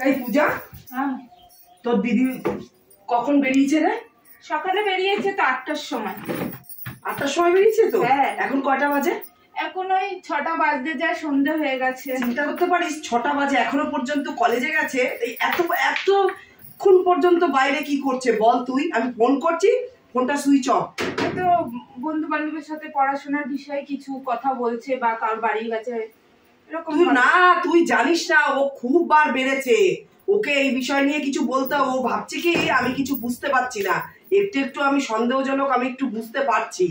এই পূজা, তোর দিদি কখন বেরিয়েছে রে? সকালে বেরিয়েছে তো 8টার সময়। 8টার সময় বেরিয়েছে তো? হ্যাঁ। এখন কয়টা বাজে? এখন ওই 6টা বাজতে যায়, সন্ধ্যা হয়ে গেছে। চিন্তা করতে পারিস 6টা বাজে, এখনো পর্যন্ত কলেজে গেছে। এই এতক্ষণ পর্যন্ত বাইরে কি করছে বল তুই? আমি ফোন করছি, ফোনটা সুইচ অফ। তো বন্ধু বান্ধবের সাথে পড়াশোনার বিষয়ে কিছু কথা বলছে বা কার বাড়ি গেছে এরকম। তুই জানিস না, ও খুব বার বেড়েছে। ওকে এই বিষয় নিয়ে কিছু বলতে, ও ভাবছে কি আমি কিছু বুঝতে পারছি না। একটু আমি সন্দেহজনক, আমি একটু বুঝতে পারছি।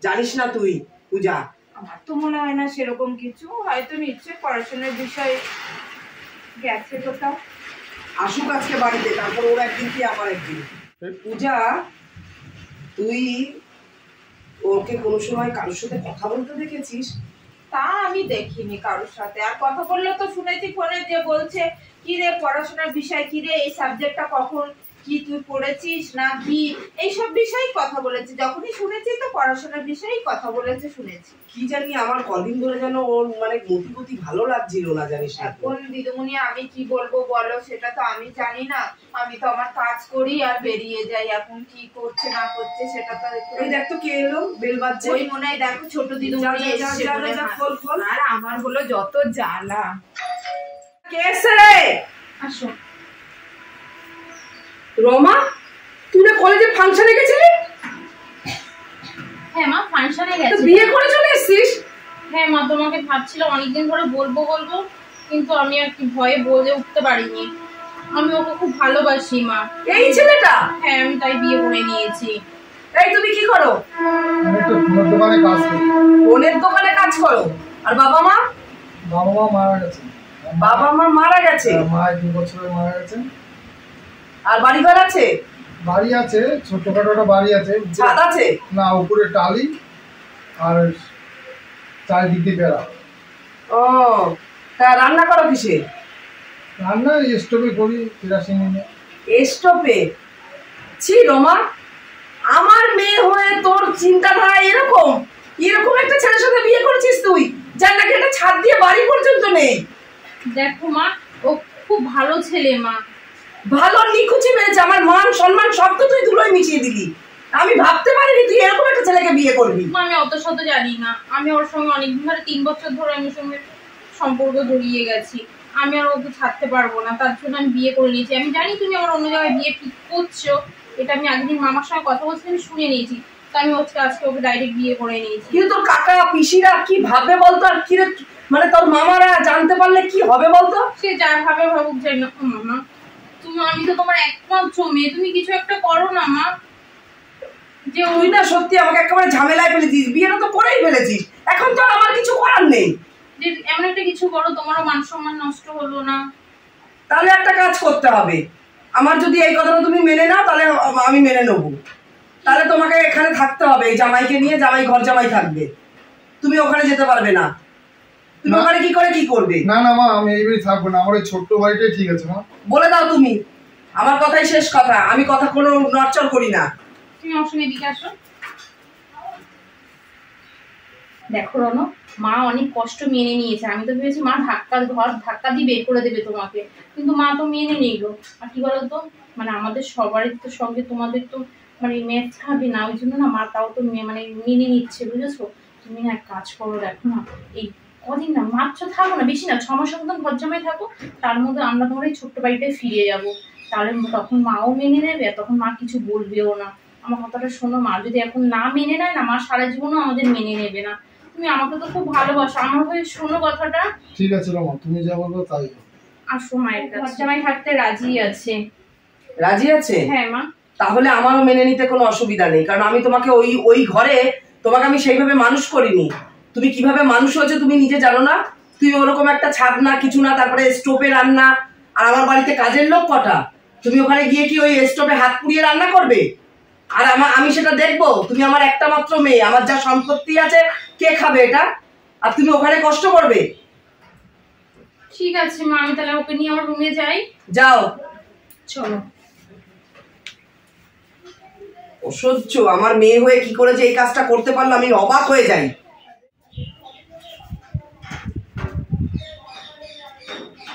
জানিস না তুই পূজা? আমার তো মনে হয় না সেরকম কিছু, হয়তো নিশ্চয়ই পড়াশোনার বিষয়ে গেছে কোথাও। আসুক আজকে বাড়িতে, তারপর ওর একদিন কি আমার একদিন। পূজা, তুই ওকে কোনো সময় কারোর সাথে কথা বলতে দেখেছিস? তা আমি দেখিনি কারোর সাথে। আর কথা বললে তো শুনেছি ফোনে, যে বলছে কি রে পড়াশোনার বিষয়, কি রে এই সাবজেক্টটা কখন কি তুই পড়েছিস না কি, এইসব বিষয়েই কথা বলেছে। যখনই শুনেছি তো পড়াশোনার বিষয়েই কথা বলেছে শুনেছি। কি জানি, আমার কদিন ধরে যেন ওর মানে গতি ভালো লাগছিল না, জানিস না? এখন দিদিমণি আমি কি বলবো বলো, সেটা তো আমি জানি না। আমি তো আমার কাজ করি আর বেরিয়ে যাই। এখন কি করছে না করছে সেটা তো। এই দেখ তো কে এলো, বেল বাজছে। ওই মনে হয় দেখো ছোট দিদিমণি এসেছে। আর আমার হলো যত জ্বালা। কে এসে রে? আসো। রমা, তুই না কলেজে ফাংশনে গেছিলি? হ্যাঁ মা, ফাংশনে গেছি। বিয়ে করে চলে এসেছিস? হ্যাঁ মা, তোমাকে ভাবছিলাম অনেকদিন ধরে বলবো কিন্তু আমি আর কি ভয়ে বলে উঠতে পারিনি। আমি ওকে খুব ভালোবাসি মা। এই ছেলেটা? হ্যাঁ, আমি তাই বিয়ে করে নিয়েছি। এই তুমি কি করো? আমি তো ফোনের দোকানে কাজ করি। ফোনের দোকানে কাজ করো? আর বাবা মা? বাবা মা মারা গেছে। বাবা মা মারা গেছে? মা 2 বছরে মারা গেছে। আর বাড়ি ঘর আছে? বাড়ি আছে, ছোটখাটো একটা বাড়ি আছে। ছাদ আছে? না, উপরে টালি আর চারিদিক দিয়ে বেড়া। ও, তা রান্না করো কিসে? রান্না স্টোভে করি, কেরাসিন নিয়ে। স্টোভে? ছি রমা, আমার মেয়ে হয়ে তোর চিন্তাধারা এরকম? এরকম একটা ছেলের সাথে বিয়ে করেছিস তুই, যার নাকি একটা ছাদ দিয়ে বাড়ি পর্যন্ত নেই? দেখো মা, ও খুব ভালো ছেলে মা। ভালো নিকুচি মেরেছে, আমার মান সম্মান সব তো তুই ধুলোয় মিশিয়ে দিলি। আমি ভাবতে পারিনি তুই এরকম একটা ছেলেকে বিয়ে করবি। মা আমি অত শত জানি না। আমি ওর সঙ্গে অনেকদিন ধরে 3 বছর ধরে আমি সঙ্গে সম্পর্ক জড়িয়ে গেছি। আমি আর ওকে ছাড়তে পারবো না, তার জন্য আমি বিয়ে করে নিয়েছি। আমি জানি তুমি আমার অন্য জায়গায় বিয়ে ঠিক করছো, এটা আমি আগের মামার সঙ্গে কথা বলছি, আমি শুনে নিয়েছি। তো আমি আজকে ওকে ডাইরেক্ট বিয়ে করে নিয়েছি। কিন্তু তোর কাকা পিসিরা কি ভাববে বলতো? আর কি মানে তোর মামারা জানতে পারলে কি হবে বলতো? সে যা ভাবে ভাবুক যাই না মামা। আমি তো তোমার একমাত্র মেয়ে, তুমি কিছু একটা করো না মা। যে তুই না সত্যি আমাকে একেবারে ঝামেলায় ফেলেছিস, বিয়েটা তো করেই ফেলেছিস, এখন তো আমার কিছু করার নেই। যে এমন একটা কিছু করো, তোমারও মান সম্মান নষ্ট হলো না। তাহলে একটা কাজ করতে হবে, আমার যদি এই কথাটা তুমি মেনে নাও তাহলে আমি মেনে নেবো। তাহলে তোমাকে এখানে থাকতে হবে, এই জামাইকে নিয়ে। জামাই ঘর জামাই থাকবে, তুমি ওখানে যেতে পারবে না। তুমি ওখানে কি করে কি করবে? না না মা, আমি এই বাড়ি থাকবো না, আমার ওই ছোট্ট বাড়িটাই ঠিক আছে মা। বলে দাও তুমি, আমার কথাই শেষ কথা, আমি কথা কোনো নড়চড় করি না। তুমি আমার সঙ্গে এদিকে আসো। দেখো রনো, মা অনেক কষ্ট মেনে নিয়েছে। আমি তো ভেবেছি মা ঘর ধাক্কা দিয়ে বের করে দেবে তোমাকে, কিন্তু মা তো মেনে নিল। আর কি বলতো, মানে আমাদের সবারই তো সঙ্গে তোমাদের তো মানে ম্যাচ খাবে না, ওই জন্য না মা তাও তো মানে মেনে নিচ্ছে, বুঝেছো? তুমি না এক কাজ করো, দেখো না এই কদিন না মাত্র থাকো না, বেশি না 6 মাসের মতন ঘর জামাই থাকো, তার মধ্যে আমরা তোমার এই ছোট্ট বাড়িটায় ফিরে যাবো। তাহলে তখন মাও মেনে নেবে, তখন মা কিছু বলবেও না। আমার কথাটা শোনো, মা যদি এখন না মেনে নেয় না, মা সারা জীবনও আমাদের মেনে নেবে না। তুমি আমাকে তো খুব ভালোবাসো, আমার হয়ে শোনো কথাটা। ঠিক আছে রমা, তুমি যা বলবো তাই। আসো মায়ের কাছে। জামাই থাকতে রাজি আছে? রাজি আছে? হ্যাঁ মা। তাহলে আমারও মেনে নিতে কোনো অসুবিধা নেই, কারণ আমি তোমাকে ওই ঘরে তোমাকে আমি সেইভাবে মানুষ করিনি। তুমি কিভাবে মানুষ হয়েছে তুমি নিজে জানো না। তুই ওরকম একটা ছাদ না, কিছু না, তারপরে স্টোভে রান্না। আর আমার বাড়িতে কাজের লোক কটা? তুমি ওখানে গিয়ে কি ওই স্টোভে হাত পুড়িয়ে রান্না করবে? আর আমি সেটা দেখবো? তুমি আমার একটা মাত্র মেয়ে, আমার যা সম্পত্তি আছে কে খাবে এটা? আর তুমি ওখানে কষ্ট করবে? ঠিক আছে মা, আমি তাহলে ওকে নিয়ে আমার রুমে যাই। যাও, চলো। অসহ্য, আমার মেয়ে হয়ে কি করে যে এই কাজটা করতে পারলো আমি অবাক হয়ে যাই।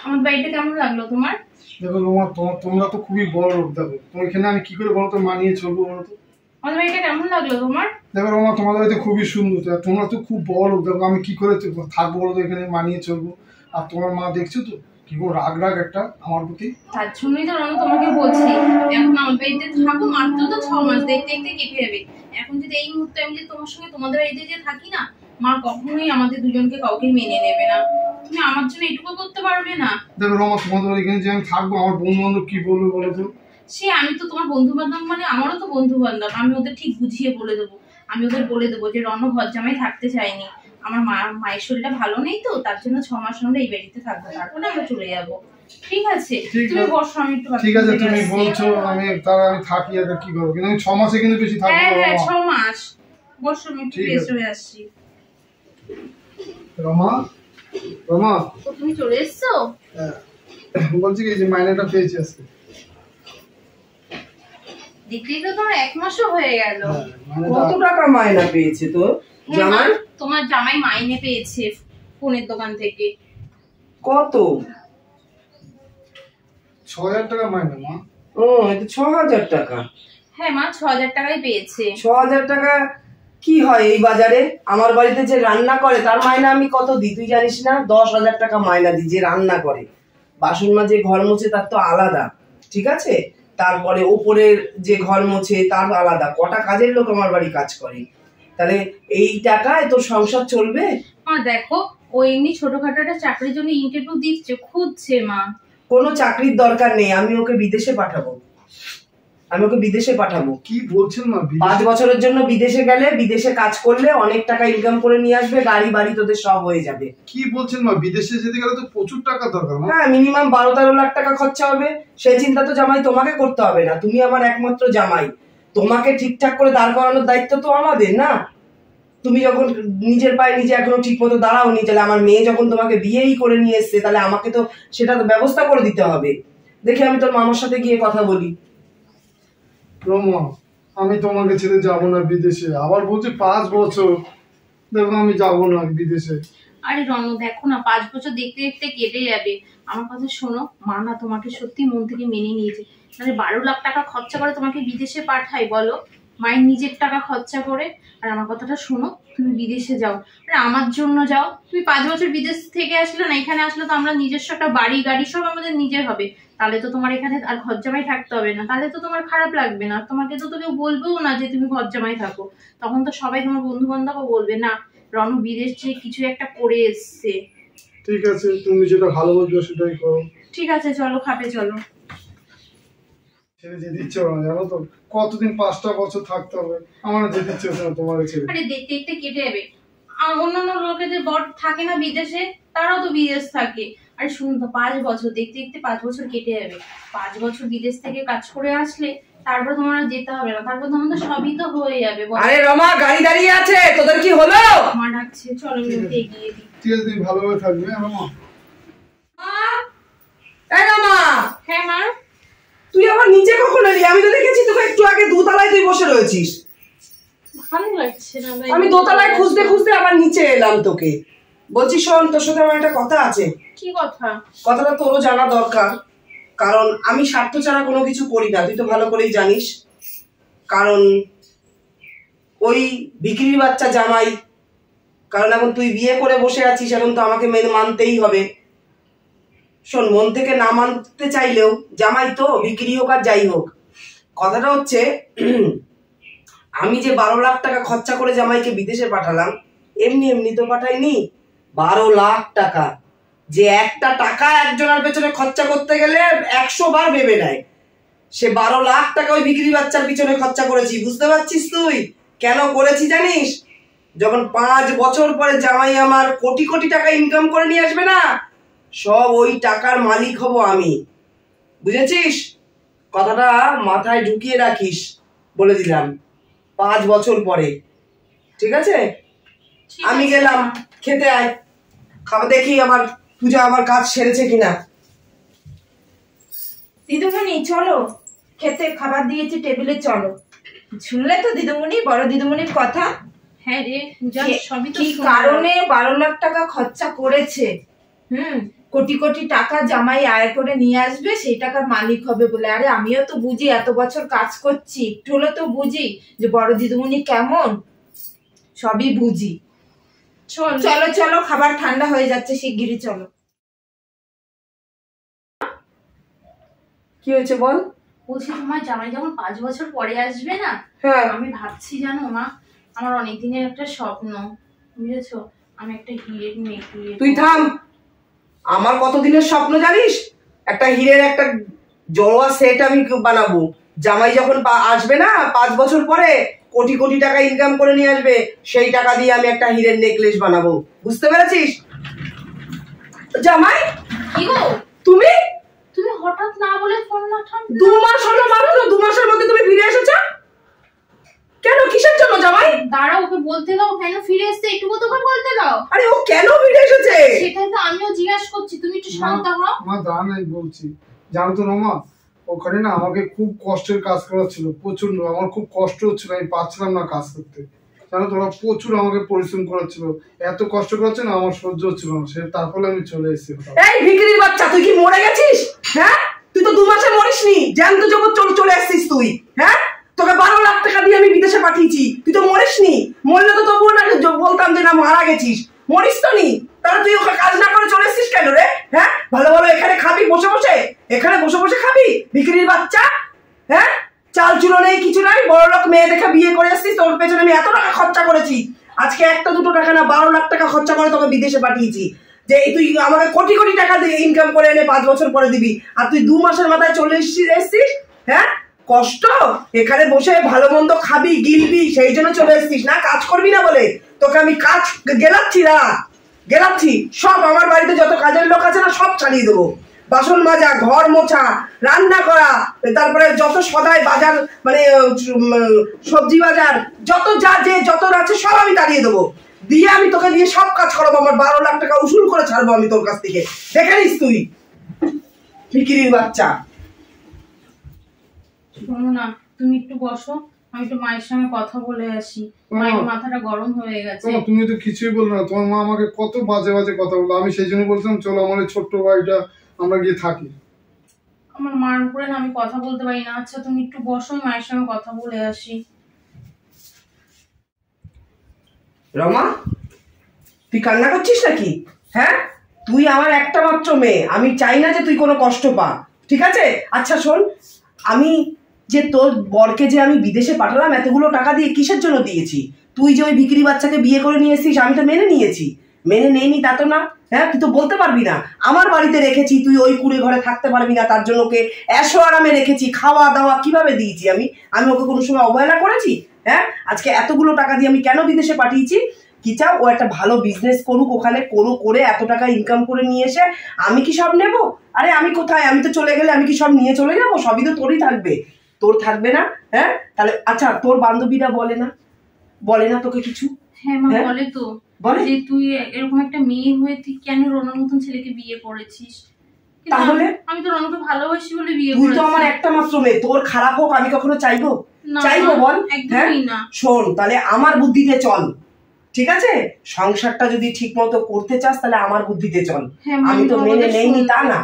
আমার বাড়িটা কেমন লাগলো তোমার? দেখো রোমা, তোমরা তো খুবই বড় লোক, দেখো তোমার এখানে আমি কি করে বলো তো মানিয়ে চলবো বলো তো? আমাদের বাড়িটা কেমন লাগলো তোমার? দেখো রোমা, তোমাদের বাড়িতে খুবই সুন্দর, তোমরা তো খুব বড় লোক, দেখো আমি কি করে থাকবো বলো তো এখানে মানিয়ে চলবো? আর তোমার মা দেখছো তো কি করে রাগ একটা আমার প্রতি। তার জন্যই তো আমি তোমাকে বলছি এখন আমার বাড়িতে থাকো, মাত্র তো 6 মাস, দেখতে দেখতে কেটে যাবে। এখন যদি এই মুহূর্তে আমি যে তোমার সঙ্গে তোমাদের বাড়িতে যে থাকি না, মা কখনোই আমাদের দুজনকে কাউকে মেনে নেবে না। তুমি আমার জন্য এটুকু করতে পারবে না? দেখো রোমা, তোমাদের এখানে যে আমি থাকবো, আমার বন্ধু বান্ধব কি বলবে বলো তো? সে আমি তো তোমার বন্ধু বান্ধব, মানে আমারও তো বন্ধু বান্ধব, আমি ওদের ঠিক বুঝিয়ে বলে দেবো। আমি ওদের বলে দেবো যে রণ ঘর জামাই থাকতে চাইনি, আমার মায়ের শরীরটা ভালো নেই, তো তার জন্য 6 মাস আমরা এই বাড়িতে থাকবো, তারপরে আমরা চলে যাবো। ঠিক আছে, তুমি বসো, আমি একটু ঠিক আছে তুমি বলছো, আমি থাকি আর কি করবো, কিন্তু আমি 6 মাসে কিন্তু বেশি থাকবো। হ্যাঁ 6 মাস বসো, আমি একটু ফ্রেশ হয়ে আসছি। রমা, রমা তুমি চলে এসছো? বলছি কি যে মাইনেটা পেয়েছি আজকে। দেখলেই তো তোমার 1 মাসও হয়ে গেল। কত টাকা মাইনা পেয়েছে তো জামাই? তোমার জামাই মাইনে পেয়েছে ফোনের দোকান থেকে। কত? 6000 টাকা মাইনে মা। ও, এটা 6000 টাকা? হ্যাঁ মা, 6000 টাকাই পেয়েছে। 6000 টাকা কি হয় এই বাজারে? আমার বাড়িতে যে রান্না করে তার মাইনা আমি কত দিই তুই জানিস না? 10,000 টাকা মাইনা দিই যে রান্না করে। বাসন মাজে ঘর মোছে তার তো আলাদা, ঠিক আছে? তারপরে ওপরের যে ঘর মোছে তার আলাদা, কটা কাজের লোক আমার বাড়ি কাজ করে। তাহলে এই টাকায় তোর সংসার চলবে? মা দেখো, ও এমনি ছোটখাটো একটা চাকরির জন্য ইন্টারভিউ দিচ্ছে, খুঁজছে মা। কোনো চাকরির দরকার নেই, আমি ওকে বিদেশে পাঠাবো। কি বলছেন মা? 5 বছরের জন্য বিদেশে গেলে, বিদেশে কাজ করলে অনেক টাকা ইনকাম করে নিয়ে আসবে, গাড়ি বাড়ি তোদের সব হয়ে যাবে। কি বলছেন মা? বিদেশে যেতে গেলে তো প্রচুর টাকা দরকার মা। হ্যাঁ, মিনিমাম 12-13 লাখ টাকা খরচা হবে। সেই চিন্তা তো জামাই তোমাকে করতে হবে না, তুমি আমার একমাত্র জামাই। তোমাকে ঠিকঠাক করে দাঁড় করানোর দায়িত্ব তো আমাদের না? তুমি যখন নিজের পায়ে নিজে এখনো ঠিক মতো দাঁড়াওনি, তাহলে আমার মেয়ে যখন তোমাকে বিয়েই করে নিয়ে এসছে, তাহলে আমাকে তো সেটা তো ব্যবস্থা করে দিতে হবে। দেখি আমি তোর মামার সাথে গিয়ে কথা বলি। রমা, আমি তোমাকে ছেড়ে যাবো না বিদেশে। আবার বলছে 5 বছর, দেখো আমি যাবো না বিদেশে। আরে রণ দেখো না, 5 বছর দেখতে দেখতে কেটে যাবে। আমার কথা শোনো, মা না তোমাকে সত্যি মন থেকে মেনে নিয়েছে। মানে 12 লাখ টাকা খরচা করে তোমাকে বিদেশে পাঠাই বলো, মায়ের নিজের টাকা খরচা করে। আর আমার কথাটা শোনো, তুমি বিদেশে যাও, আরে আমার জন্য যাও। তুমি 5 বছর বিদেশ থেকে আসলে না, এখানে আসলে তো আমরা নিজস্ব একটা বাড়ি গাড়ি সব আমাদের নিজের হবে। তাহলে তো তোমার এখানে আর ঘর জামাই থাকতে হবে না, তাহলে তো তোমার খারাপ লাগবে না। তোমাকে তো কেউ বলবেও না যে তুমি ঘর জামাই থাকো। তখন তো সবাই তোমার বন্ধু বান্ধবও বলবে না রণু বিদেশ যে কিছু একটা করে এসছে। ঠিক আছে, তুমি যেটা ভালো বলছো সেটাই করো। ঠিক আছে, চলো খাবে চলো। ছেড়ে যেতে ইচ্ছে করে না, জানো তো কতদিন 5টা বছর থাকতে হবে। আমার যেতে ইচ্ছে হচ্ছে না তোমার ছেড়ে। আরে দেখতে দেখতে কেটে যাবে। আর অন্যান্য লোকেদের বর থাকে না বিদেশে, তারাও তো বিদেশ থাকে। আর শুনুন তো, 5 বছর দেখতে দেখতে 5 বছর কেটে যাবে। 5 বছর বিদেশ থেকে কাজ করে আসলে তারপর তোমার আর যেতে হবে না, তারপর তোমাদের সবই তো হয়ে যাবে। আরে রমা, গাড়ি দাঁড়িয়ে আছে, তোদের কি হলো? মা ডাকছে, চলো আমি এগিয়ে দিই। ঠিক আছে, তুমি ভালোভাবে থাকবে। রমা, এই রমা, হ্যাঁ মা। তুই আবার নিচে কখন এলি? আমি তো দেখেছি তোকে একটু আগে দোতলায় তুই বসে রয়েছিস। ভালো লাগছে না ভাই। আমি দোতলায় খুঁজতে খুঁজতে আবার নিচে এলাম তোকে। বলছি শোন, তোর সাথে আমার একটা কথা আছে। কি কথা? কথাটা তোরও জানা দরকার, কারণ আমি স্বার্থ ছাড়া কোনো কিছু করি না, তুই তো ভালো করেই জানিস। কারণ ওই বিক্রির বাচ্চা জামাই, কারণ এখন তুই বিয়ে করে বসে আছিস, এখন তো আমাকে মানতেই হবে। শোন, মন থেকে না মানতে চাইলেও জামাই তো, বিক্রি হোক আর যাই হোক, কথাটা হচ্ছে আমি যে 12 লাখ টাকা খরচা করে জামাইকে বিদেশে পাঠালাম, এমনি এমনি তো পাঠাইনি। 12 লাখ টাকা, যে একটা টাকা একজনের পেছনে খরচা করতে গেলে 100 বার ভেবে নেয়, সে 12 লাখ টাকা ওই বিক্রি বাচ্চার পিছনে খরচা করেছি। বুঝতে পারছিস তুই কেন করেছি জানিস? যখন 5 বছর পরে জামাই আমার কোটি কোটি টাকা ইনকাম করে নিয়ে আসবে না, সব ওই টাকার মালিক হব আমি। বুঝেছিস? কথাটা মাথায় ঢুকিয়ে রাখিস, বলে দিলাম। 5 বছর পরে, ঠিক আছে? আমি গেলাম, খেতে আয়, খাবার দেখি আমার পূজা আমার কাজ সেরেছে কিনা। দিদিমণি চলো, খেতে খাবার দিয়েছি টেবিলে, চলো। শুনলে তো দিদিমণি, বড় দিদিমণির কথা? হ্যাঁ রে পূজা, সবই তো কি কারণে 12 লাখ টাকা খরচা করেছে। কোটি কোটি টাকা জামাই আয় করে নিয়ে আসবে, সেই টাকার মালিক হবে বলে। আরে আমিও তো বুঝি, এত বছর কাজ করছি, একটু হলে তো বুঝি যে বড় দিদিমণি কেমন, সবই বুঝি। চলো চলো, খাবার ঠান্ডা হয়ে যাচ্ছে, শিগগিরই চলো। কি হয়েছে বল? বলছি তোমার জামাই যখন 5 বছর পরে আসবে না, হ্যাঁ, আমি ভাবছি জানো মা, আমার অনেক দিনের একটা স্বপ্ন, বুঝেছো, আমি একটা হিরের নেকলেস। তুই থাম। আমার কতদিনের স্বপ্ন জানিস? একটা হীরের একটা জড়োয়া সেট আমি বানাবো। জামাই যখন আসবে না 5 বছর পরে, কোটি কোটি টাকা ইনকাম করে নিয়ে আসবে, সেই টাকা দিয়ে আমি একটা হীরের নেকলেস বানাবো। বুঝতে পেরেছিস? জামাই কি গো তুমি তুমি হঠাৎ না বলে ফোন না ঠান? 2 মাস হলো মাত্র, 2 মাসের মধ্যে তুমি ফিরে এসেছো কেন? কিসের জন্য জামাই? দাঁড়াও, ওকে বলতে দাও কেন ফিরে এসছে, একটু তোকে বলতে দাও। আরে ও কেন ফিরে এসেছে সেটাই তো আমিও জিজ্ঞাসা করছি, তুমি একটু শান্ত হও। মা দাঁড়া নাই বলছি, জানো তো রমা, ওখানে না আমাকে খুব কষ্টের কাজ করাচ্ছিল, প্রচন্ড। আমার খুব কষ্ট হচ্ছিল, আমি পারছিলাম না কাজ করতে, জানো তো। ওরা প্রচুর আমাকে পরিশ্রম করাচ্ছিল, এত কষ্ট করাচ্ছে না আমার সহ্য হচ্ছিল না, সে তারপরে আমি চলে এসেছি। এই ভিখিরির বাচ্চা, তুই কি মরে গেছিস? হ্যাঁ, তুই তো 2 মাসে মরিসনি, জ্যান্ত জগৎ চলে আসছিস তুই। হ্যাঁ, তোকে 12 লাখ টাকা দিয়ে আমি বিদেশে পাঠিয়েছি, তুই তো মরিসনি। মরলে তো তবুও না বলতাম যে না মারা গেছিস, মরিস তো নি। তাহলে তুই ওকে কাজ না করে চলে এসছিস কেন রে? হ্যাঁ, ভালো ভালো এখানে খাবি বসে বসে, এখানে বসে বসে খাবি, ভিখিরির বাচ্চা। হ্যাঁ, চাল চুলো নেই, কিছু নাই, বড় লোক মেয়ে দেখে বিয়ে করে এসছিস, তোর পেছনে আমি এত টাকা খরচা করেছি, আজকে 1-2 টাকা না 12 লাখ টাকা খরচা করে তোকে বিদেশে পাঠিয়েছি, যে তুই আমাকে কোটি কোটি টাকা দিয়ে ইনকাম করে এনে 5 বছর পরে দিবি, আর তুই 2 মাসের মাথায় চলে এসছিস। হ্যাঁ, কষ্ট, এখানে বসে ভালো মন্দ খাবি গিলবি, সেই জন্য চলে এসছিস না, কাজ করবি না বলে তোকে আমি কাজ গেলাচ্ছি। সব আমার বাড়িতে যত কাজের লোক আছে না, সব চালিয়ে দেবো। বাসন মাজা, ঘর মোছা, রান্না করা, তারপরে যত সদাই বাজার, মানে সবজি বাজার, যত যত আছে সব আমি তাড়িয়ে দেবো, দিয়ে আমি তোকে দিয়ে সব কাজ করাবো। আমার 12 লাখ টাকা উসুল করে ছাড়বো আমি তোর কাছ থেকে, দেখে নিস তুই, ভিখিরির বাচ্চা। শোনো না, তুমি একটু বসো, আমি একটু মায়ের সঙ্গে কথা বলে আসি, মায়ের মাথাটা গরম হয়ে গেছে। তুমি তো কিছুই বললে না, তোমার মা আমাকে কত বাজে বাজে কথা বললো, আমি সেই জন্য বলছিলাম চলো আমার ছোট্ট বাড়িটা আমরা গিয়ে থাকি। আমার মার উপরে না আমি কথা বলতে পারি না। আচ্ছা তুমি একটু বসো, মায়ের সঙ্গে কথা বলে আসি। রমা, তুই কান্না করছিস নাকি? হ্যাঁ, তুই আমার একটা মাত্র মেয়ে, আমি চাই না যে তুই কোনো কষ্ট পা, ঠিক আছে? আচ্ছা শোন, আমি যে তোর বরকে যে আমি বিদেশে পাঠালাম এতগুলো টাকা দিয়ে, কিসের জন্য দিয়েছি? তুই যে ওই ভিখিরি বাচ্চাকে বিয়ে করে নিয়ে এসেছিস, আমি তো মেনে নিয়েছি, মেনে নেইনি তা তো না। হ্যাঁ, তুই তো বলতে পারবি না আমার বাড়িতে রেখেছি, তুই ওই কুড়ে ঘরে থাকতে পারবি না, তার জন্য ওকে এসো আরামে রেখেছি, খাওয়া দাওয়া কিভাবে দিয়েছি আমি ওকে কোনো সময় অবহেলা করেছি? হ্যাঁ, আজকে এতগুলো টাকা দিয়ে আমি কেন বিদেশে পাঠিয়েছি? কি চাও? ও একটা ভালো বিজনেস করুক, ওখানে করে এত টাকা ইনকাম করে নিয়ে এসে আমি কি সব নেব? আরে আমি কোথায়, আমি তো চলে গেলে আমি কি সব নিয়ে চলে যাবো? সবই তো তোরই থাকবে, তোর থাকবে না? হ্যাঁ, তাহলে আচ্ছা তোর বান্ধবীরা বলে না তোকে কিছু? হ্যাঁ মা, বলে তো, বলে যে তুই এরকম একটা মেয়ে হয়ে তুই কেন রনর মতন ছেলেকে বিয়ে করেছিস। তাহলে আমি তো রনকে ভালোবাসি বলে বিয়ে তুই করেছি। তো আমার একটা মাত্র মেয়ে, তোর খারাপ হোক আমি কখনো চাইবো বল? হ্যাঁ, শোন, তাহলে আমার বুদ্ধিতে চল, ঠিক আছে? সংসারটা যদি ঠিক মতো করতে চাস তাহলে আমার বুদ্ধিতে চল। আমি তো মেনে নেইনি তা না।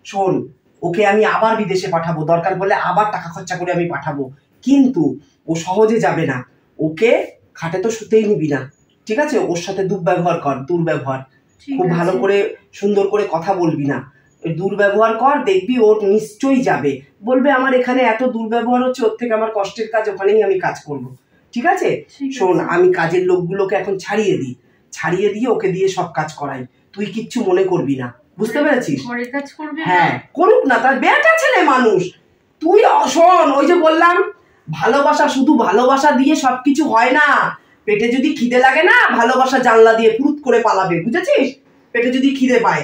শোন, ওকে আমি আবার বিদেশে পাঠাবো, দরকার পড়লে আবার টাকা খরচা করে আমি পাঠাবো, কিন্তু ও সহজে যাবে না। ওকে খাটে তো শুতেই নিবি না, ঠিক আছে? ওর সাথে দুর্ব্যবহার কর, দুর্ব্যবহার, খুব ভালো করে সুন্দর করে কথা বলবি না, দুর্ব্যবহার কর, দেখবি ওর নিশ্চয়ই যাবে, বলবে আমার এখানে এত দুর্ব্যবহার হচ্ছে, ওর থেকে আমার কষ্টের কাজ ওখানেই আমি কাজ করব, ঠিক আছে? শোন, আমি কাজের লোকগুলোকে এখন ছাড়িয়ে দিয়ে ওকে দিয়ে সব কাজ করাই, তুই কিচ্ছু মনে করবি না, বুঝতে পেরেছিস? হ্যাঁ, করুক না, তার বেটা ছেলে মানুষ। তুই শোন, ওই যে বললাম ভালোবাসা, শুধু ভালোবাসা দিয়ে সবকিছু হয় না। পেটে যদি খিদে লাগে না, ভালোবাসা জানলা দিয়ে ফুরুত করে পালাবে, বুঝেছিস? পেটে যদি খিদে পায়,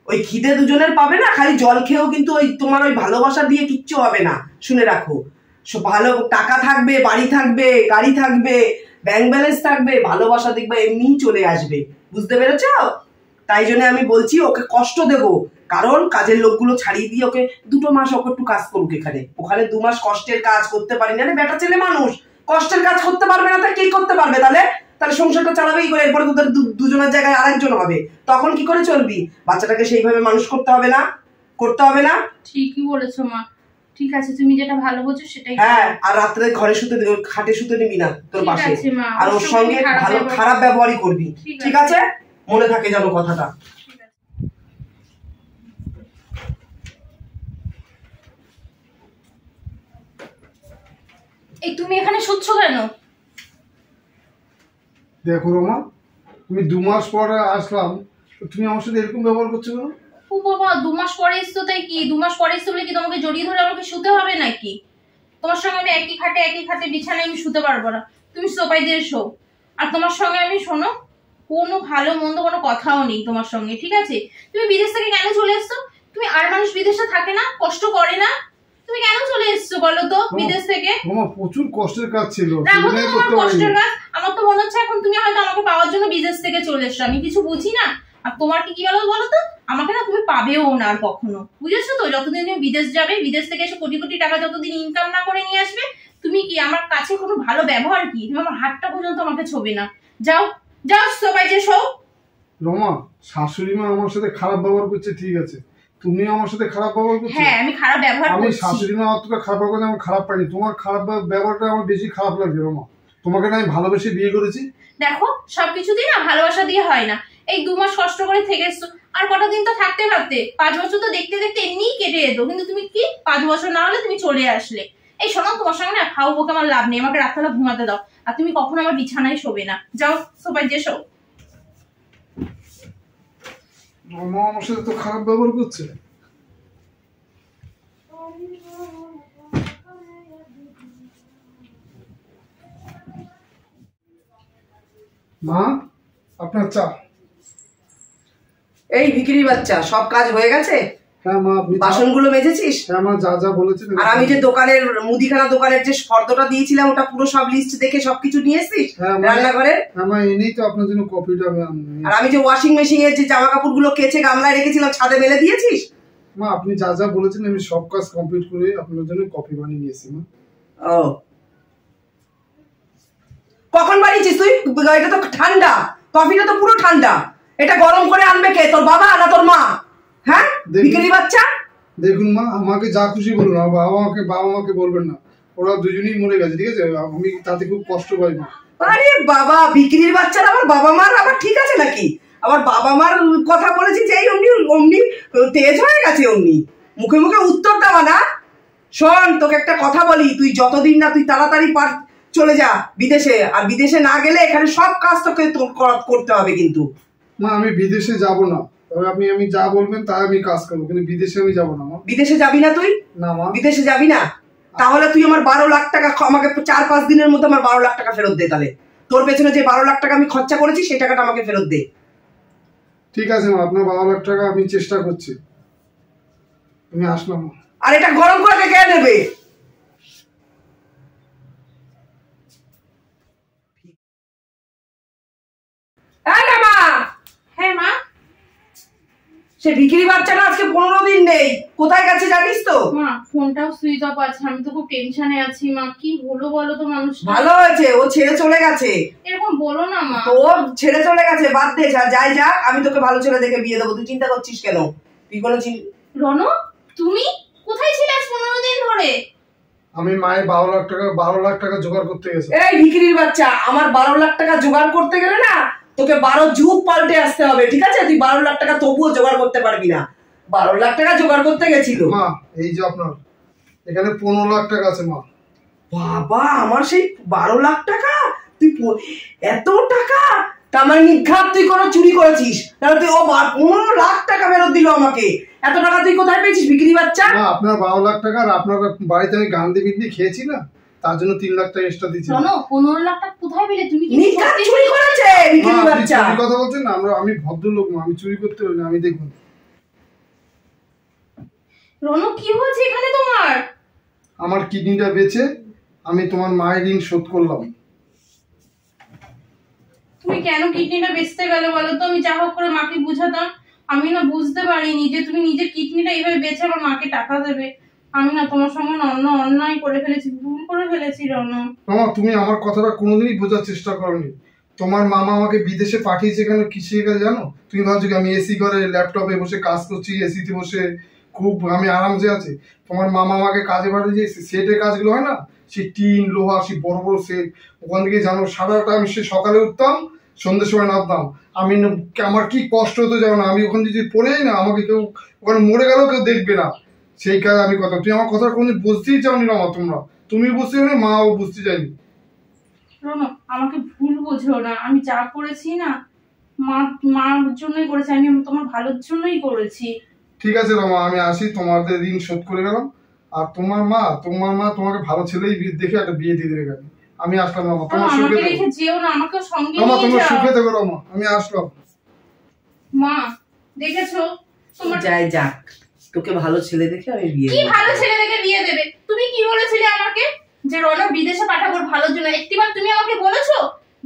ওই খিদে দুজনের পাবে না, খালি জল খেয়েও কিন্তু ওই তোমার ওই ভালোবাসা দিয়ে কিচ্ছু হবে না, শুনে রাখো। ভালো টাকা থাকবে, বাড়ি থাকবে, গাড়ি থাকবে, ব্যাংক ব্যালেন্স থাকবে, ভালোবাসা দেখবে এমনি চলে আসবে, বুঝতে পেরেছ? তাই জন্য আমি বলছি ওকে কষ্ট দেবো, কারণ কাজের লোকগুলো ছাড়িয়ে দিয়ে ওকে 2 মাস ওকে একটু কাজ করুক ওখানে 2 মাস কষ্টের কাজ করতে পারি না, বেটা ছেলে মানুষ, কষ্টের কাজ করতে পারবে না, তা কি করতে পারবে? তাহলে তাহলে সংসারটা চালাবে কি করে? এরপরে তোদের দুজনের জায়গায় আরেকজন হবে, তখন কি করে চলবি? বাচ্চাটাকে সেইভাবে মানুষ করতে হবে না? করতে হবে না? ঠিকই বলেছো মা, ঠিক আছে তুমি যেটা ভালো বোঝো সেটাই। হ্যাঁ, আর রাত্রে ঘরে শুতে খাটে শুতে নিবি না তোর ঠিক পাশে, আছে মা, আর ওর ওর সঙ্গে সঙ্গে ভালো খারাপ ব্যবহারই করবি, ঠিক আছে? মনে থাকে যেন কথাটা। এই তুমি এখানে শুচ্ছ কেন? দেখো রমা, তুমি 2 মাস পরে আসলাম, তুমি আমার সাথে এরকম ব্যবহার করছো কেন? ও বাবা, 2 মাস পরে এসছো তাই কি? 2 মাস পরে এসছো বলে কি তোমাকে জড়িয়ে ধরে আমাকে শুতে হবে নাকি? তোমার সঙ্গে আমি একই খাটে বিছানায় আমি শুতে পারবো না, তুমি সোফায় দিয়ে শো। আর তোমার সঙ্গে আমি শোনো, কোনো ভালো মন্দ কোনো কথাও নেই তোমার সঙ্গে, ঠিক আছে? তুমি বিদেশ থেকে কেন চলে এসছো? তুমি আর মানুষ বিদেশে থাকে না, কষ্ট করে না? তুমি কেন চলে এসছো বলো তো বিদেশ থেকে? মামা প্রচুর কষ্টের কাজ ছিল, রাখো তো তোমার কষ্টের কাজ। আমার তো মনে হচ্ছে এখন তুমি হয়তো আমাকে পাওয়ার জন্য বিদেশ থেকে চলে এসছো, আমি কিছু বুঝি না। আর তোমার কি বলো তো, আমাকে না তুমি পাবেও না আর কখনো, বুঝেছো তো? যতদিন তুমি বিদেশ যাবে, বিদেশ থেকে এসে কোটি কোটি টাকা যতদিন ইনকাম না করে নিয়ে আসবে, তুমি কি আমার কাছে কোনো ভালো ব্যবহার কি? তুমি আমার হাতটা পর্যন্ত আমাকে ছোবে না। যাও যাও সবাই যে শো। রমা, শাশুড়ি মা আমার সাথে খারাপ ব্যবহার করছে, ঠিক আছে, তুমি আমার সাথে খারাপ ব্যবহার করছো। হ্যাঁ, আমি খারাপ ব্যবহার আমি করছি। শাশুড়ি মা অতটা খারাপ ব্যবহার করছে, আমার খারাপ পাইনি, তোমার খারাপ ব্যবহারটা আমার বেশি খারাপ লাগছে রমা। তোমাকে না আমি ভালোবেসে বিয়ে করেছি। দেখো, সবকিছুতেই না ভালোবাসা দিয়ে হয় না। এই 2 মাস কষ্ট করে থেকে এসছো, আর কটা দিন তো থাকতে পারতে। 5 বছর তো দেখতে দেখতে এমনিই কেটে যেত, কিন্তু তুমি কি 5 বছর না হলে তুমি চলে আসলে। এই শোনো, তোমার সঙ্গে না খাও বকে আমার লাভ নেই, আমাকে রাত্রেবেলা ঘুমাতে দাও। আর তুমি কখনো আমার বিছানায় শোবে না, যাও সোফায় যে শো। রমা আমার সাথে তো খারাপ ব্যবহার করছে। মা, আপনার চা। এই ভিখিরি বাচ্চা, সব কাজ হয়ে গেছে? হ্যাঁ মা, আপনি বাসনগুলো মেজেছিস? হ্যাঁ মা, যা যা বলেছেন। আর আমি যে দোকানের মুদিখানা দোকানের যে ফর্দটা দিয়েছিলাম, ওটা পুরো সব লিস্ট দেখে সবকিছু নিয়ে এসেছিস রান্নাঘরের? হ্যাঁ মা, এনেই তো আপনার জন্য কফিটা আমি আর আমি যে ওয়াশিং মেশিনে যে জামা কাপড়গুলো কেচে গামলায় রেখেছিলাম, ছাদে মেলে দিয়েছিস? মা, আপনি যা যা বলেছেন আমি সব কাজ কমপ্লিট করে আপনার জন্য কফি বানিয়ে নিয়েছি মা। ও, কখন বানিয়েছিস তুই? এটা তো ঠান্ডা, কফিটা তো পুরো ঠান্ডা। এটা গরম করে আনবে কে, তোর বাবা না তোর মা? হ্যাঁ ভিখারি বাচ্চা। দেখুন মা, আমাকে যা খুশি বলুন, বাবা মাকে বলবেন না, ওরা দুজনেই মরে গেছে, ঠিক আছে? আমি তাতে খুব কষ্ট পাই মা। আরে বাবা, বিক্রির বাচ্চার আবার বাবা মার আবার ঠিক আছে নাকি? আবার বাবা মার কথা বলেছি যে অমনি অমনি তেজ হয়ে গেছে, অমনি মুখে মুখে উত্তর দেওয়া না। শোন, তোকে একটা কথা বলি, তুই যতদিন না তুই তাড়াতাড়ি চলে যা বিদেশে, আর বিদেশে না গেলে এখানে সব কাজ তোকে করতে হবে কিন্তু। মা, আমি বিদেশে যাব না, তবে আমি যা বলবেন তা আমি কাজ করবো, কিন্তু বিদেশে আমি যাব না মা। বিদেশে যাবি না তুই? না মা। বিদেশে যাবি না? তাহলে তুই আমার 12 লাখ টাকা, আমাকে 4-5 দিনের মধ্যে আমার 12 লাখ টাকা ফেরত দে। তাহলে তোর পেছনে যে 12 লাখ টাকা আমি খরচা করেছি সেই টাকাটা আমাকে ফেরত দে। ঠিক আছে মা, আপনার 12 লাখ টাকা আমি চেষ্টা করছি, আমি আসলাম মা। আর এটা গরম করে কে নেবে? হ্যাঁ মা। সে ভিখিরি বাচ্চাটা আজকে 15 দিন নেই, কোথায় গেছে জানিস তো? মা, ফোনটাও সুইচ অফ আছে, আমি তো খুব টেনশনে আছি মা। কি হলো বলো তো মানুষ? ভালো হয়েছে, ও ছেড়ে চলে গেছে। এরকম বলো না মা। ও ছেড়ে চলে গেছে, বাদ দে, যাই যা, আমি তোকে ভালো ছেলে দেখে বিয়ে দেবো। তুই চিন্তা করছিস কেন? তুই কোনো রনো, তুমি কোথায় ছিলে আজ 15 দিন ধরে? আমি মায়ের 12 লাখ টাকা জোগাড় করতে গেছি। এই ভিখিরির বাচ্চা, আমার 12 লাখ টাকা জোগাড় করতে গেলে না তোকে 12 যুগ পাল্টে আসতে হবে, ঠিক আছে? তুই 12 লাখ টাকা তবুও জোগাড় করতে পারবি না। 12 লাখ টাকা জোগাড় করতে গেছিল। মা, এই যে আপনার এখানে 15 লাখ টাকা আছে মা। বাবা, আমার সেই 12 লাখ টাকা, তুই এত টাকা? তার মানে নিঘাত তুই কোনো চুরি করেছিস? তাহলে তুই 15 লাখ টাকা ফেরত দিল আমাকে। এত টাকা তুই কোথায় পেয়েছিস ভিখিরি বাচ্চা? মা, আপনার 12 লাখ টাকা, আর আপনার বাড়িতে আমি গান্ধী বিন্দি খেয়েছি না, তার জন্য 3 লাখ টাকা এক্সট্রা দিচ্ছি। রনো, 15 লাখ টাকা কোথায় পেলে তুমি? নিঘাত চুরি করেছে ভিখিরি বাচ্চা। আপনি কথা বলছেন না, আমি ভদ্রলোক মা, আমি চুরি করতে পারি না। আমি দেখুন রনো, কি হয়েছে এখানে তোমার? আমার কিডনিটা বেচে আমি তোমার মায়ের ঋণ শোধ করলাম। তুমি কেন কিডনিটা বেচতে গেলে বলো তো? আমি যা হোক করে মাকে বুঝাতাম। আমি না বুঝতে পারিনি যে তুমি নিজের কিডনিটা এইভাবে বেচে আমার মাকে টাকা দেবে। আমি না তোমার সঙ্গে অন্যায় করে ফেলেছি, ভুল করে ফেলেছি রনো। মামা, তুমি আমার কথাটা কোনোদিনই বোঝার চেষ্টা করোনি। তোমার মামা আমাকে বিদেশে পাঠিয়েছে কেন কিসের কাজ জানো? তুমি ভাবছো কি আমি এসি ঘরে ল্যাপটপে বসে কাজ করছি, এসিতে বসে খুব আমি আরামসে আছি? তোমার মামা আমাকে কাজে পাঠিয়েছে সেটের কাজগুলো হয় না, সেই টিন লোহা, সেই বড় বড় সেট, ওখান থেকে জানো সারাটা আমি সে সকালে উঠতাম সন্ধ্যের সময় নামতাম। আমি আমার কি কষ্ট হতো জানো না, আমি ওখানে যদি পড়ে যাই না আমাকে কেউ ওখানে মরে গেলেও কেউ দেখবে না। সেই কাজ আমি কথা, তুমি আমার কথা কোনোদিন বুঝতেই চাওনি না তোমরা, তুমি বুঝতে চাওনি, মাও বুঝতে চাইনি। রনো, আমাকে ভুল বোঝো না, আমি যা করেছি না মার জন্যই করেছি, আমি তোমার ভালোর জন্যই করেছি। ঠিক আছে রমা, আমি আসি, তোমাদের ঋণ শোধ করে গেলাম। আর তোমার মা তোমাকে ভালো ছেলেই দেখে একটা বিয়ে দিয়ে দেবে। আমি আসলাম রমা, তোমার সুখে আমাকে থেকো। রেখে যেও না, আমাকে সঙ্গে রমা নিয়ে তোমার যাও। সুখে থেকো রমা, আমি আসলাম। মা দেখেছো তোমার যাই যাক, তোকে ভালো ছেলে দেখে আমি বিয়ে কি ভালো ছেলে দেখে বিয়ে দেবে? তুমি কি বলেছিলে আমাকে যে রনক বিদেশে পাঠাবো ভালোর জন্য? একটিবার তুমি আমাকে বলেছো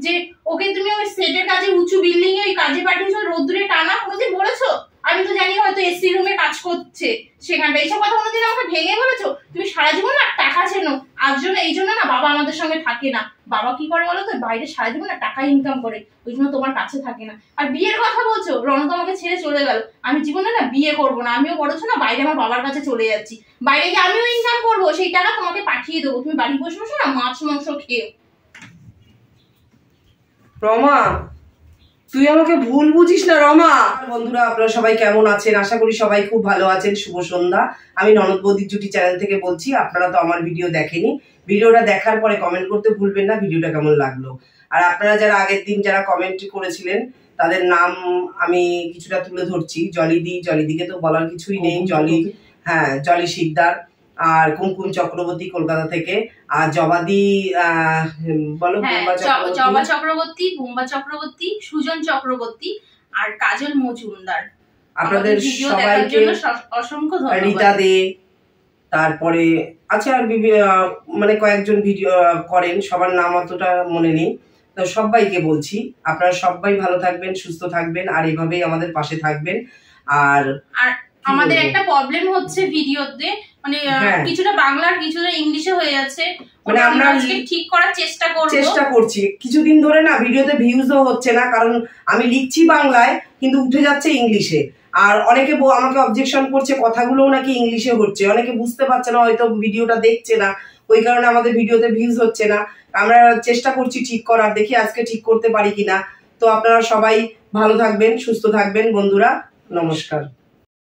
যে ওকে তুমি ওই সেটের কাজে উঁচু বিল্ডিং এ ওই কাজে পাঠিয়েছো রোদ্দুরে টানা? কোনোদিন বলেছো? আমি তো জানি হয়তো এসি রুমে কাজ করছে সেখানটা, এইসব কথা কোনোদিন আমাকে ভেঙে বলেছো? তুমি সারা জীবন না টাকা চেনো, আজ জন্য এই জন্য না বাবা আমাদের সঙ্গে থাকে না। বাবা কি করে বলো তো, বাইরে সারা জীবন না টাকা ইনকাম করে, ওই জন্য তোমার কাছে থাকে না। আর বিয়ের কথা বলছো, রণ তো আমাকে ছেড়ে চলে গেল, আমি জীবনে না বিয়ে করবো না। আমিও বলেছো না বাইরে আমার বাবার কাছে চলে যাচ্ছি, বাইরে গিয়ে আমিও ইনকাম করবো, সেই টাকা তোমাকে পাঠিয়ে দেবো, তুমি বাড়ি বসে বসে না মাছ মাংস খেয়ে। রমা, তুই আমাকে ভুল বুঝিস না রমা। বন্ধুরা, আপনারা সবাই কেমন আছেন? আশা করি সবাই খুব ভালো আছেন। শুভ সন্ধ্যা। আমি ননদ বৌদির জুটি চ্যানেল থেকে বলছি। আপনারা তো আমার ভিডিও দেখেনি, ভিডিওটা দেখার পরে কমেন্ট করতে ভুলবেন না ভিডিওটা কেমন লাগলো। আর আপনারা যারা আগের দিন যারা কমেন্ট করেছিলেন তাদের নাম আমি কিছুটা তুলে ধরছি। জলিদিকে তো বলার কিছুই নেই, জলি শিকদার, আর কুমকুম চক্রবর্তী কলকাতা থেকে, আর জবাদি বলো, জবা চক্রবর্তী, বুম্বা চক্রবর্তী, সুজন চক্রবর্তী আর কাজল মজুমদার। আপনাদের সবাইকে অসংখ্য ধন্যবাদ। রীতা দে, তারপরে আচ্ছা মানে কয়েকজন ভিডিও করেন, সবার নাম অতটা মনে নেই। তো সবাইকে বলছি আপনারা সবাই ভালো থাকবেন, সুস্থ থাকবেন, আর এভাবেই আমাদের পাশে থাকবেন। আর আমাদের একটা প্রবলেম হচ্ছে ভিডিওতে, মানে কিছুটা বাংলার কিছুটা ইংলিশে হয়ে যাচ্ছে, মানে আমরা ঠিক করার চেষ্টা করছি। কিছুদিন ধরে না ভিডিওতে ভিউজও হচ্ছে না, কারণ আমি লিখছি বাংলায় কিন্তু উঠে যাচ্ছে ইংলিশে। আর অনেকে আমাকে অবজেকশন করছে কথাগুলোও নাকি ইংলিশে হচ্ছে, অনেকে বুঝতে পারছে না, হয়তো ভিডিওটা দেখছে না, ওই কারণে আমাদের ভিডিওতে ভিউজ হচ্ছে না। আমরা চেষ্টা করছি ঠিক করার, দেখি আজকে ঠিক করতে পারি কিনা। তো আপনারা সবাই ভালো থাকবেন, সুস্থ থাকবেন বন্ধুরা, নমস্কার।